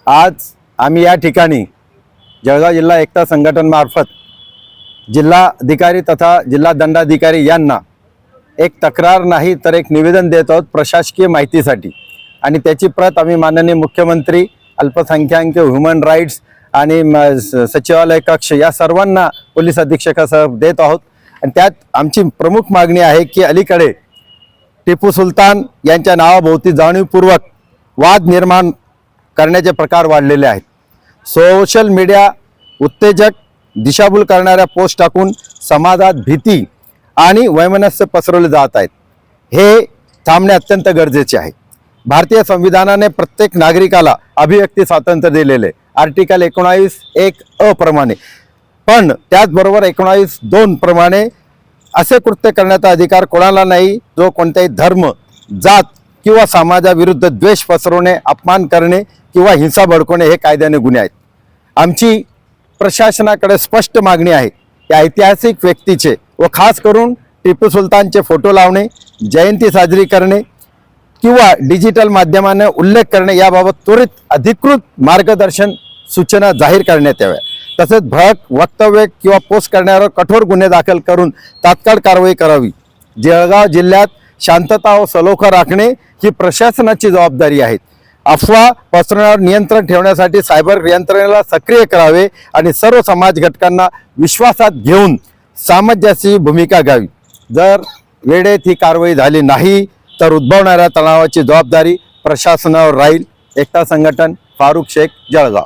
आज आम्ही या ठिकाणी जळगाव जिल्हा एकता संघटन मार्फत जिल्हाधिकारी तथा जिल्हा दंडाधिकारी यांना एक तक्रार नाही तर एक निवेदन देत आहोत प्रशासकीय माहितीसाठी। आणि त्याची प्रत आम्ही माननीय मुख्यमंत्री, अल्पसंख्याक, ह्युमन राईट्स आणि सचिवालय कक्ष या सर्वांना पोलीस अधीक्षकासह देत आहोत। आणि त्यात आमची प्रमुख मागणी आहे की अलीकडे टिपू सुलतान यांच्या नावाभोवती जाणीवपूर्वक वाद निर्माण करण्याचे प्रकार वाढलेले आहेत। सोशल मीडिया उत्तेजक, दिशाभूल करणाऱ्या पोस्ट टाकून समाजात भीती आणि वैमनस्य पसरवले जात आहेत। हे थांबणे अत्यंत गरजेचे आहे। भारतीय संविधानाने प्रत्येक नागरिकाला अभिव्यक्ती स्वातंत्र्य दिलेले आर्टिकल 19(1) प्रमाणे, पण त्याचबरोबर 19(2) प्रमाणे असे कृत्य करण्याचा अधिकार कोणाला नाही जो कोणत्याही धर्म, जात किंवा समाजाविरुद्ध द्वेष पसरवणे, अपमान करणे किंवा हिंसा भडकवणे हे कायद्याने गुन्हे आहेत। आमची प्रशासनाकडे स्पष्ट मागणी आहे की ऐतिहासिक व्यक्तीचे व खास करून टिपू सुलतानचे फोटो लावणे, जयंती साजरी करणे किंवा डिजिटल माध्यमाने उल्लेख करणे याबाबत त्वरित अधिकृत मार्गदर्शन सूचना जाहीर करण्यात याव्या। तसेच भडक वक्तव्य किंवा पोस्ट करण्यावर कठोर गुन्हे दाखल करून तात्काळ कारवाई करावी। जळगाव जिल्ह्यात शांतता व सलोखा राखणे ही प्रशासनाची जबाबदारी आहे। अफवा पसरवण्यावर नियंत्रण ठेवण्यासाठी सायबर यंत्रणेला सक्रिय करावे आणि सर्व समाज घटकांना विश्वासात घेऊन सामंजस्याची भूमिका घ्यावी। जर वेळेत ही कारवाई झाली नाही तर उद्भवणाऱ्या तणावाची जबाबदारी प्रशासनावर राहील। एकता संघटन, फारुख शेख, जळगाव।